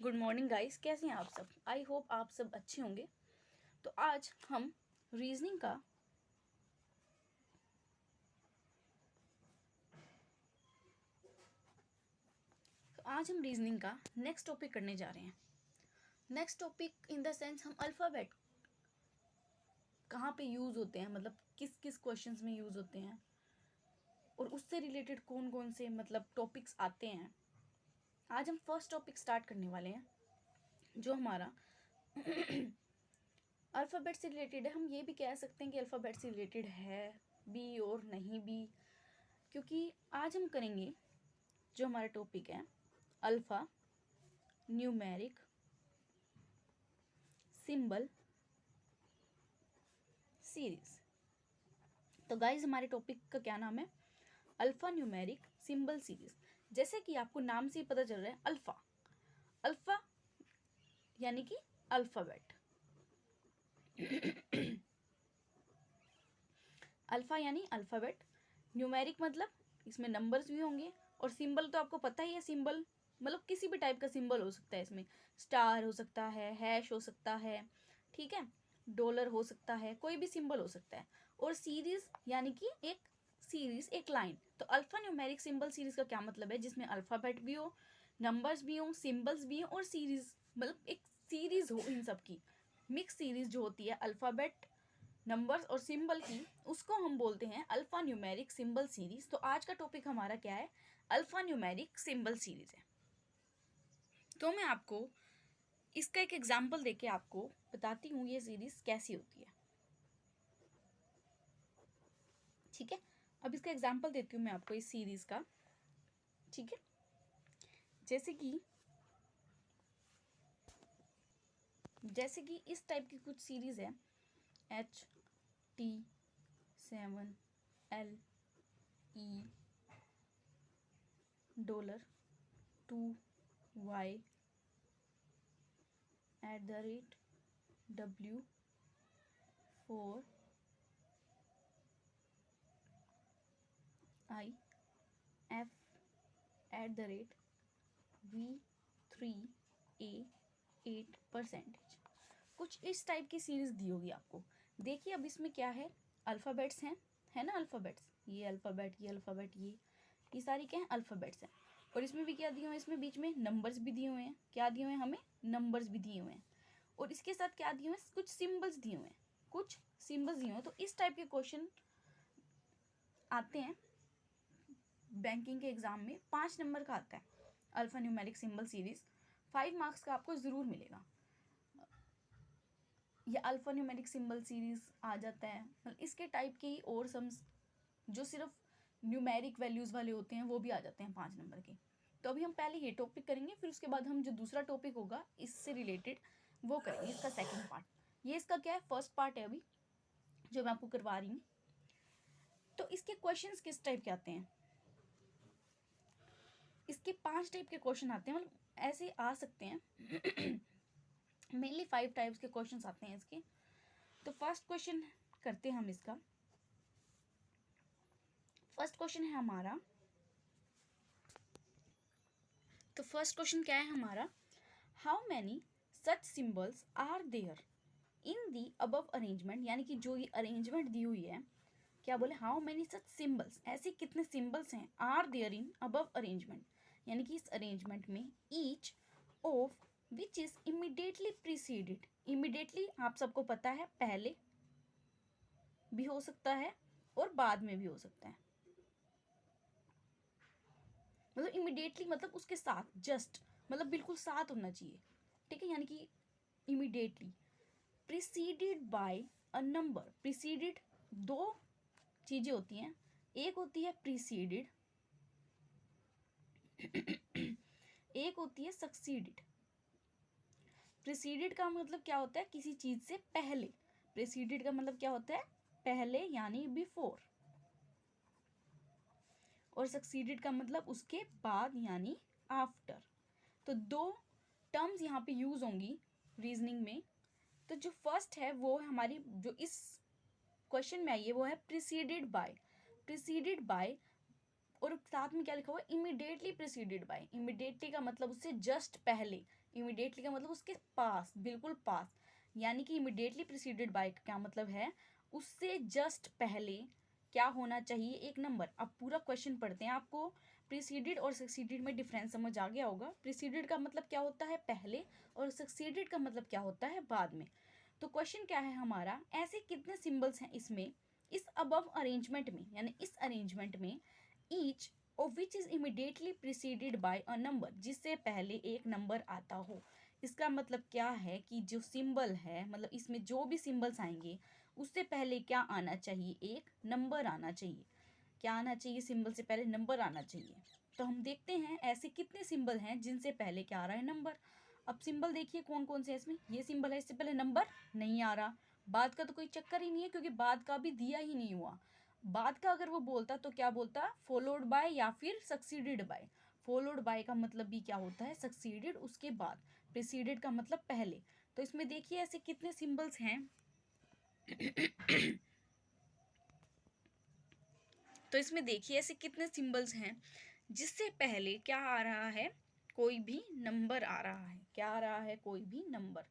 Good morning guys, कैसे हैं आप सब। आई होप आप सब अच्छे होंगे। तो आज हम रीजनिंग का नेक्स्ट टॉपिक करने जा रहे हैं। Next topic in the sense हम अल्फ़ाबेट कहाँ पे यूज़ होते हैं, मतलब किस किस क्वेश्चंस में यूज़ होते हैं और उससे रिलेटेड कौन कौन से मतलब टॉपिक्स आते हैं। आज हम फर्स्ट टॉपिक स्टार्ट करने वाले हैं जो हमारा अल्फ़ाबेट से रिलेटेड है। हम ये भी कह सकते हैं कि अल्फ़ाबेट से रिलेटेड है भी और नहीं भी, क्योंकि आज हम करेंगे जो हमारा टॉपिक है अल्फ़ा न्यूमेरिक सिंबल सीरीज। तो गाइज हमारे टॉपिक का क्या नाम है? Alpha numeric symbol series. जैसे कि आपको नाम से ही पता चल रहा है अल्फ़ा, अल्फ़ा यानी कि अल्फ़ाबेट अल्फ़ा यानी अल्फ़ाबेट, न्यूमेरिक मतलब इसमें नंबर्स भी होंगे, और सिंबल तो आपको पता ही है। सिंबल मतलब किसी भी टाइप का सिंबल हो सकता है, इसमें स्टार हो सकता है, हैश हो सकता है, ठीक है, डॉलर हो सकता है, कोई भी सिंबल हो सकता है। और सीरीज यानी कि एक सीरीज, एक लाइन। तो अल्फ़ा न्यूमेरिक सिंबल सीरीज का क्या मतलब है? जिसमें अल्फ़ाबेट भी हो, नंबर्स भी हो, सिंबल्स भी हो और सीरीज, मतलब एक सीरीज हो इन सब की। मिक्स सीरीज जो होती है अल्फ़ाबेट, नंबर्स और सिंबल की, उसको हम बोलते हैं अल्फ़ा न्यूमेरिक सिंबल सीरीज। तो आज का टॉपिक हमारा क्या है? अल्फ़ा न्यूमेरिक सिंबल सीरीज है। तो मैं आपको इसका एक एग्जाम्पल देके आपको बताती हूँ ये सीरीज कैसी होती है, ठीक है। अब इसका एग्जाम्पल देती हूँ मैं आपको इस सीरीज का, ठीक है। जैसे कि इस टाइप की कुछ सीरीज है, HT7LE $2Y W4IF@V3A8%। कुछ इस टाइप की सीरीज दी होगी आपको। देखिए अब इसमें क्या है, अल्फ़ाबेट्स हैं, है ना, अल्फ़ाबेट्स, ये अल्फ़ाबेट, ये अल्फ़ाबेट, ये सारी क्या हैं? अल्फ़ाबेट्स हैं। और इसमें भी क्या दिए हुए हैं? इसमें बीच में नंबर्स भी दिए हुए हैं। क्या दिए हुए हैं हमें? नंबर्स भी दिए हुए हैं। और इसके साथ क्या दिए हुए हैं? कुछ सिम्बल्स दिए हुए हैं, कुछ सिम्बल्स दिए हुए हैं। तो इस टाइप के क्वेश्चन आते हैं बैंकिंग के एग्जाम में। 5 नंबर का आता है alpha numeric symbol series, 5 marks का आपको ज़रूर मिलेगा। या अल्फ़ा न्यूमेरिक सिंबल सीरीज आ जाता है, मतलब इसके टाइप के ही और सम्स जो सिर्फ न्यूमेरिक वैल्यूज़ वाले होते हैं वो भी आ जाते हैं 5 नंबर के। तो अभी हम पहले ये टॉपिक करेंगे, फिर उसके बाद हम जो दूसरा टॉपिक होगा इससे रिलेटेड वो करेंगे, इसका सेकंड पार्ट। ये इसका क्या है? फर्स्ट पार्ट है अभी जो मैं आपको करवा रही हूँ। तो इसके क्वेश्चंस किस टाइप के आते हैं? इसके 5 टाइप के क्वेश्चन आते हैं, मतलब ऐसे आ सकते हैं। मेनली 5 टाइप्स के क्वेश्चंस आते हैं इसके। तो फर्स्ट क्वेश्चन करते हैं हम इसका। फर्स्ट क्वेश्चन है हमारा, तो फर्स्ट क्वेश्चन क्या है हमारा? How many such symbols are there in the above arrangement, यानी कि जो ये अरेंजमेंट दी हुई है, क्या बोले? हाउ मैनी सच सिंबल्स, ऐसे कितने सिंबल्स हैं, are there in above arrangement, यानी कि इस अरेंजमेंट में, each of which is immediately preceded. Immediately आप सबको पता है पहले भी हो सकता है और बाद में भी हो सकता है। मतलब इमीडिएटली मतलब उसके साथ, जस्ट मतलब बिल्कुल साथ होना चाहिए, ठीक है, यानी कि immediately. Preceded by a number, preceded दो चीजें होती हैं, एक होती है प्रीसीडेड, एक होती है सक्सीडेड। प्रीसीडेड का मतलब क्या होता है? किसी चीज से पहले। प्रीसीडेड का मतलब क्या होता है? पहले यानी बिफोर। और सक्सीडेड का मतलब उसके बाद यानी आफ्टर। तो दो टर्म्स यहाँ पे यूज होंगी रीजनिंग में। तो जो फर्स्ट है वो हमारी जो इस क्वेश्चन में आई है वो है प्रीसीडेड बाय। प्रीसीडेड बाय और साथ में क्या लिखा हुआ है? Immediately preceded bye. इमीडिएटली का मतलब उससे जस्ट पहले, इमिडिएटली का मतलब उसके पास, बिल्कुल पास, यानी कि इमिडिएटली प्रीसीडेड बाय का क्या मतलब है, उससे जस्ट पहले क्या होना चाहिए, एक नंबर। अब पूरा क्वेश्चन पढ़ते हैं, आपको प्रीसीडेड और सक्सीडेड में डिफरेंस समझ आ गया होगा। प्रीसीडेड का मतलब क्या होता है, पहले, और सक्सीडेड का मतलब क्या होता है, बाद में। तो क्वेश्चन क्या है हमारा, ऐसे कितने सिंबल्स हैं इसमें, इस अबव अरेंजमेंट में, यानी इस अरेंजमेंट में, each of which is immediately preceded by a number, जिससे पहले एक नंबर आता हो। इसका मतलब क्या है कि जो सिंबल है, मतलब इसमें जो भी सिंबल्स आएंगे उससे पहले क्या आना चाहिए, एक नंबर आना चाहिए। क्या आना चाहिए, सिंबल से पहले नंबर आना चाहिए। तो हम देखते हैं ऐसे कितने सिंबल हैं जिनसे पहले क्या आ रहा है, नंबर। अब सिंबल देखिए कौन कौन से हैं इसमें, ये सिंबल है, इससे पहले नंबर नहीं आ रहा। बाद का तो कोई चक्कर ही नहीं है, क्योंकि बाद का भी दिया ही नहीं हुआ। बाद का अगर वो बोलता तो क्या बोलता, फॉलोड बाय या फिर सक्सीडेड बाय। फॉलोड बाय का मतलब भी क्या होता है, सक्सीडेड, उसके बाद। प्रीसीडेड का मतलब पहले। तो इसमें देखिए ऐसे कितने सिंबल्स हैं तो इसमें देखिए ऐसे कितने सिंबल्स हैं जिससे पहले क्या आ रहा है, कोई भी नंबर आ रहा है। क्या आ रहा है, कोई भी नंबर।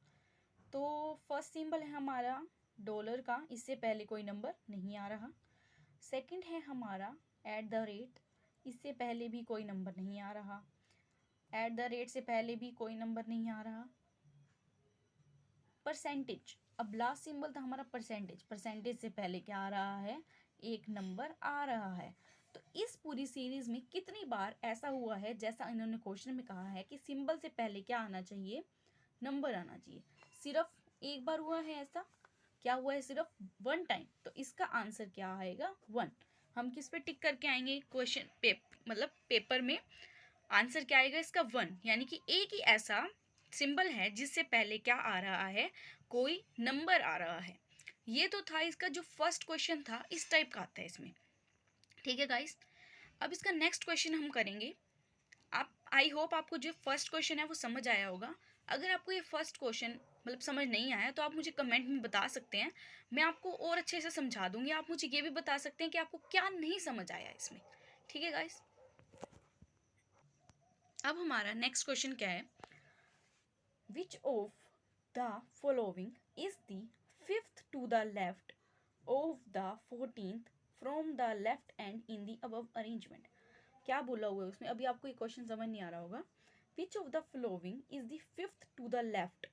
तो फर्स्ट सिंबल है हमारा डॉलर का, इससे पहले कोई नंबर नहीं आ रहा। सेकंड है हमारा एट द रेट, इससे पहले भी कोई नंबर नहीं आ रहा। एट द रेट से पहले भी कोई नंबर नहीं आ रहा। परसेंटेज, अब लास्ट सिंबल था हमारा परसेंटेज, परसेंटेज से पहले क्या आ रहा है, एक नंबर आ रहा है। तो इस पूरी सीरीज में कितनी बार ऐसा हुआ है, जैसा इन्होंने क्वेश्चन में कहा है कि सिंबल से पहले क्या आना चाहिए, नंबर आना चाहिए। सिर्फ एक बार हुआ है ऐसा, क्या हुआ है, सिर्फ वन टाइम। तो इसका आंसर क्या आएगा, वन। हम किस पे टिक करके आएंगे, क्वेश्चन मतलब पेपर में आंसर क्या आएगा इसका, वन। यानी कि एक ही ऐसा सिंबल है जिससे पहले क्या आ रहा है, कोई नंबर आ रहा है। ये तो था इसका जो फर्स्ट क्वेश्चन था, इस टाइप का आता है इसमें। ठीक है गाइस, अब इसका नेक्स्ट क्वेश्चन हम करेंगे। आप, आई होप आपको जो फर्स्ट क्वेश्चन है वो समझ आया होगा। अगर आपको ये फर्स्ट क्वेश्चन मतलब समझ नहीं आया तो आप मुझे कमेंट में बता सकते हैं, मैं आपको और अच्छे से समझा दूंगी। आप मुझे ये भी बता सकते हैं कि आपको क्या नहीं समझ आया इसमें। ठीक है गाइस, अब हमारा नेक्स्ट क्वेश्चन क्या है, Which of the following is the fifth to the left of the 14th from the left end in the above arrangement? क्या बोला हुआ है उसमें, अभी आपको ये क्वेश्चन समझ नहीं आ रहा होगा। Which of the following is the fifth to the left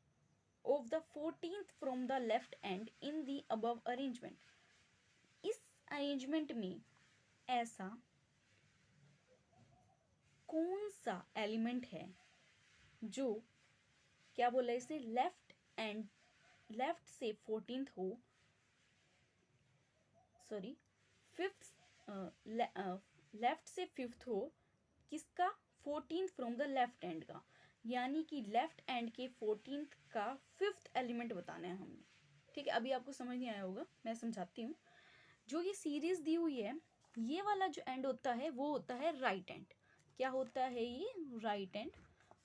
of the 14th from the left end in the above arrangement? इस अरेंजमेंट में ऐसा कौन सा एलिमेंट है जो, क्या बोला है इसने, लेफ्ट एंड, लेफ्ट से 14th हो, सॉरी फिफ्थ, लेफ्ट से फिफ्थ हो, किसका, 14th from the left and का। यानी कि लेफ्ट एंड के 14th का फिफ्थ एलिमेंट बताना है हमने। ठीक है, अभी आपको समझ नहीं आया होगा, मैं समझाती हूँ। जो ये सीरीज दी हुई है, ये वाला जो एंड होता है वो होता है राइट एंड। क्या होता है ये, राइट एंड।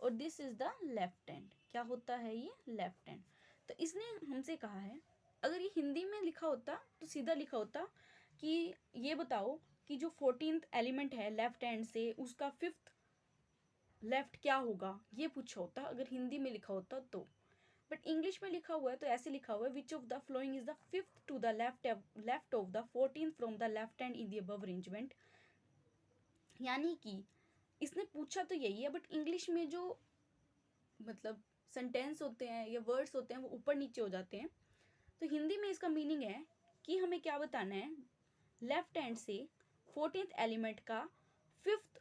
और this is the left and, क्या होता है ये, लेफ्ट एंड। तो इसने हमसे कहा है, अगर ये हिंदी में लिखा होता तो सीधा लिखा होता कि ये बताओ कि जो 14th एलिमेंट है लेफ्ट हैंड से, उसका फिफ्थ लेफ्ट क्या होगा, ये पूछा होता अगर हिंदी में लिखा होता तो। बट इंग्लिश में लिखा हुआ है तो ऐसे लिखा हुआ है, which of the following is the fifth to the left of the 14th from the left hand in the above arrangement. यानी कि इसने पूछा तो यही है, बट इंग्लिश में जो मतलब सेंटेंस होते हैं या वर्ड्स होते हैं वो ऊपर नीचे हो जाते हैं। तो हिंदी में इसका मीनिंग है कि हमें क्या बताना है, लेफ्ट हैंड से 14th एलिमेंट का फिफ्थ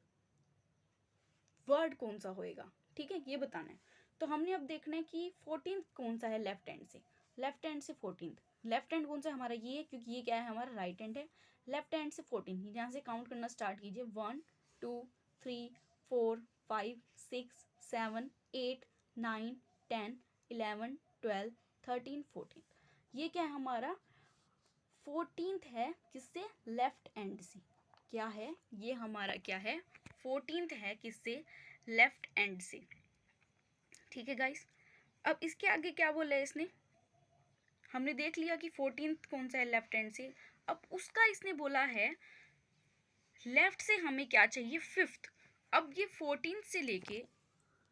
वर्ड कौन सा होएगा। ठीक है, ये बताना है। तो हमने अब देखना है कि 14th कौन सा है लेफ्ट हैंड से, लेफ्ट हैंड से 14th। लेफ्ट हैंड कौन सा हमारा, ये है, क्योंकि ये क्या है, हमारा राइट हैंड है। लेफ्ट हैंड से 14, यहाँ से काउंट करना स्टार्ट कीजिए, 1 2 3 4 5 6 7 8 9 10 11 12 13 14। ये क्या है हमारा, 14th है, किससे, लेफ्ट एंड से। क्या है ये हमारा, क्या है, 14th है, किससे, लेफ्ट एंड से। ठीक है गाइस, अब इसके आगे क्या बोला है इसने, हमने देख लिया कि 14th कौन सा है लेफ्ट हैंड से। अब उसका इसने बोला है लेफ्ट से हमें क्या चाहिए, फिफ्थ। अब ये 14th से लेके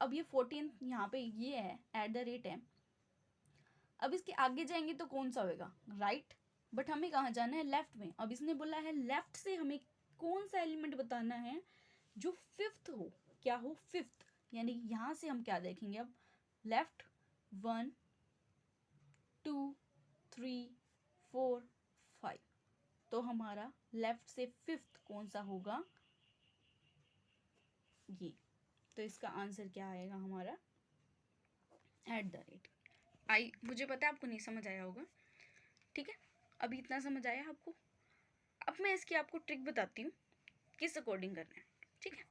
अब ये 14 यहाँ पे ये है @ है। अब इसके आगे जाएंगे तो कौन सा होगा, राइट, बट हमें कहाँ जाना है, लेफ्ट में। अब इसने बोला है लेफ्ट से हमें कौन सा एलिमेंट बताना है जो फिफ्थ हो, क्या हो, फिफ्थ। यानी यहाँ से हम क्या देखेंगे अब, लेफ्ट 1 2 3 4 5, तो हमारा लेफ्ट से फिफ्थ कौन सा होगा, ये। तो इसका आंसर क्या आएगा हमारा, @ मुझे पता है आपको नहीं समझ आया होगा, ठीक है, अभी इतना समझ आया आपको। अब मैं इसकी आपको ट्रिक बताती हूँ किस अकॉर्डिंग करना है, ठीक है।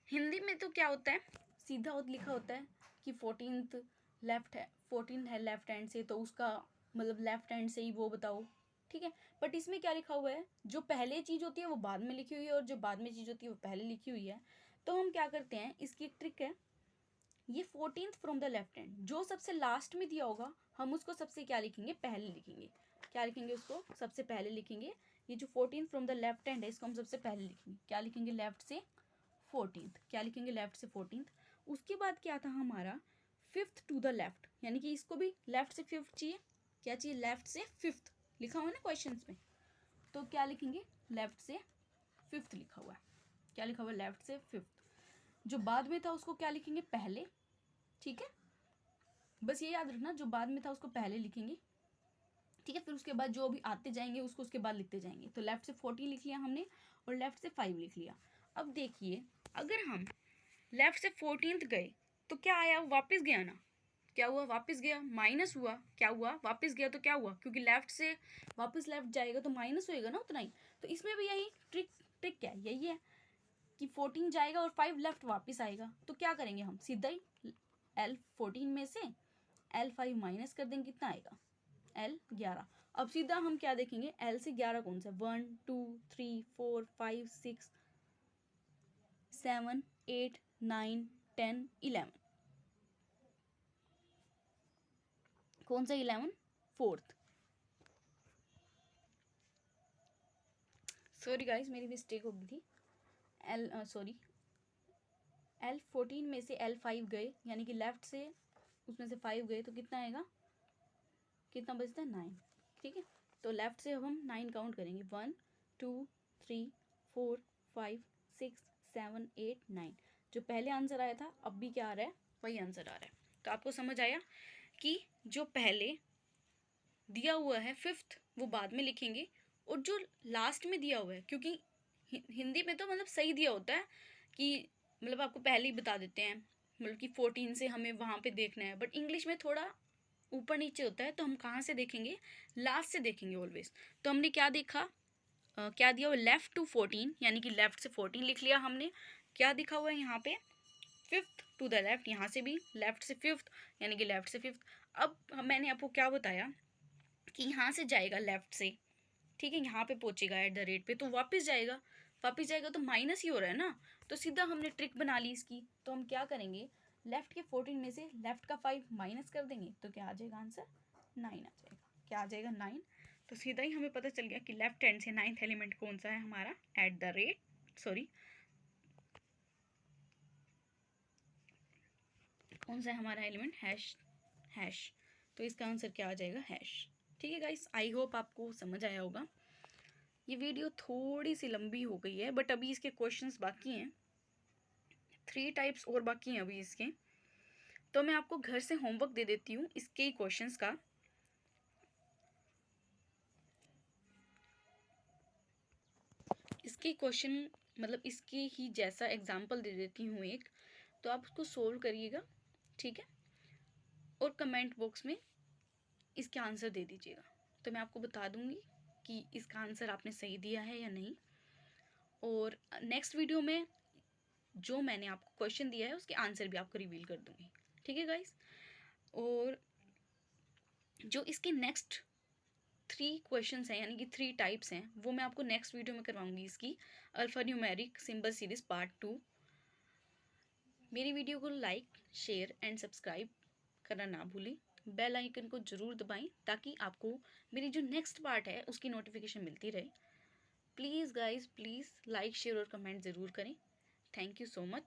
हिंदी में तो क्या होता है, सीधा लिखा होता है कि 14th लेफ्ट है, 14 है लेफ्ट हैंड से, तो उसका मतलब लेफ्ट हैंड से ही वो बताओ, ठीक है। बट इसमें क्या लिखा हुआ है, जो पहले चीज़ होती है वो बाद में लिखी हुई है और जो बाद में चीज़ होती है वो पहले लिखी हुई है। तो हम क्या करते हैं, इसकी एक ट्रिक है, ये 14th from the left hand, जो सबसे लास्ट में दिया होगा हम उसको सबसे क्या लिखेंगे, पहले लिखेंगे। क्या लिखेंगे, उसको सबसे पहले लिखेंगे। ये जो 14th from the left hand है इसको हम सबसे पहले लिखेंगे। क्या लिखेंगे, लेफ्ट से 14th, क्या लिखेंगे, लेफ्ट से 14th। उसके बाद क्या था हमारा, फिफ्थ टू द लेफ्ट, यानी कि इसको भी लेफ्ट से फिफ्थ चाहिए। क्या चाहिए, लेफ्ट से फिफ्थ, लिखा हुआ है ना क्वेश्चन में, तो क्या लिखेंगे, लेफ्ट से फिफ्थ लिखा हुआ है। क्या लिखा हुआ है, लेफ्ट से फिफ्थ। जो बाद में था उसको क्या लिखेंगे, पहले, ठीक है। बस ये याद रखना, जो बाद में था उसको पहले लिखेंगे, ठीक है। फिर उसके बाद जो अभी आते जाएंगे उसको उसके बाद लिखते जाएंगे। तो लेफ्ट से 14 लिख लिया हमने और लेफ्ट से 5 लिख लिया। अब देखिए, अगर हम लेफ्ट से 14th गए तो क्या आया, वापस गया ना, क्या हुआ, वापस गया, माइनस हुआ, क्या हुआ, वापस गया, तो क्या हुआ, क्योंकि लेफ्ट से वापस लेफ्ट जाएगा तो माइनस होएगा ना उतना ही। तो इसमें भी यही ट्रिक क्या है, यही है कि 14 जाएगा और 5 लेफ्ट वापस आएगा। तो क्या करेंगे हम, सीधा ही L14 में से L5 माइनस कर देंगे, कितना आएगा, L11। अब सीधा हम क्या देखेंगे, L से 11 कौन सा, 1 2 3 4 5 6 7 8 9 10 11, कौन सा 11, फोर्थ। सॉरी गाइस, मेरी मिस्टेक हो गई थी। L14 में से L5 गए, यानी कि लेफ्ट से उसमें से 5 गए, तो कितना आएगा, कितना बचता है, 9, ठीक है। तो लेफ्ट से अब हम 9 काउंट करेंगे, 1 2 3 4 5 6 7 8 9। जो पहले आंसर आया था अब भी क्या आ रहा है, वही आंसर आ रहा है। तो आपको समझ आया कि जो पहले दिया हुआ है फिफ्थ वो बाद में लिखेंगे, और जो लास्ट में दिया हुआ है, क्योंकि हिंदी में तो मतलब सही दिया होता है कि मतलब आपको पहले ही बता देते हैं, मतलब कि 14 से हमें वहाँ पे देखना है, बट इंग्लिश में थोड़ा ऊपर नीचे होता है, तो हम कहाँ से देखेंगे, लास्ट से देखेंगे ऑलवेज। तो हमने क्या देखा, क्या दिया हुआ, लेफ्ट टू 14, यानी कि लेफ्ट से 14 लिख लिया हमने। क्या दिखा हुआ है यहाँ पे, फिफ्थ टू द लेफ्ट, यहाँ से भी लेफ्ट से फिफ्थ, यानी कि लेफ्ट से फिफ्थ। अब मैंने आपको क्या बताया कि यहाँ से जाएगा लेफ्ट से, ठीक है, यहाँ पे पहुँचेगा @ पे, तो वापस जाएगा, वापस जाएगा तो माइनस ही हो रहा है ना। तो सीधा हमने ट्रिक बना ली इसकी। तो हम क्या करेंगे, लेफ्ट के 14 में से लेफ्ट का 5 माइनस कर देंगे, तो क्या आ जाएगा आंसर, 9 आ जाएगा। क्या आ जाएगा, 9। तो सीधा ही हमें पता चल गया कि लेफ्ट हैंड से 9th एलिमेंट कौन सा है हमारा, कौन सा है हमारा एलिमेंट, हैश। तो इसका आंसर क्या आ जाएगा, हैश। ठीक है गाइस, आई होप आपको समझ आया होगा। ये वीडियो थोड़ी सी लंबी हो गई है, बट अभी इसके क्वेश्चंस बाकी हैं, 3 टाइप्स और बाकी हैं अभी इसके। तो मैं आपको घर से होमवर्क दे देती हूँ इसके ही क्वेश्चंस का। इसके क्वेश्चन मतलब इसके ही जैसा एग्जाम्पल दे देती हूँ एक, तो आप उसको सोल्व करिएगा, ठीक है, और कमेंट बॉक्स में इसके आंसर दे दीजिएगा। तो मैं आपको बता दूंगी कि इसका आंसर आपने सही दिया है या नहीं। और नेक्स्ट वीडियो में जो मैंने आपको क्वेश्चन दिया है उसके आंसर भी आपको रिवील कर दूंगी, ठीक है गाइस। और जो इसके नेक्स्ट 3 क्वेश्चंस हैं, यानी कि 3 टाइप्स हैं, वो मैं आपको नेक्स्ट वीडियो में करवाऊंगी इसकी alpha numeric symbol series part 2। मेरी वीडियो को लाइक, शेयर एंड सब्सक्राइब करना ना भूलें। बेल आइकन को ज़रूर दबाएं ताकि आपको मेरी जो नेक्स्ट पार्ट है उसकी नोटिफिकेशन मिलती रहे। Please guys, please like, share और कमेंट ज़रूर करें। Thank you so much.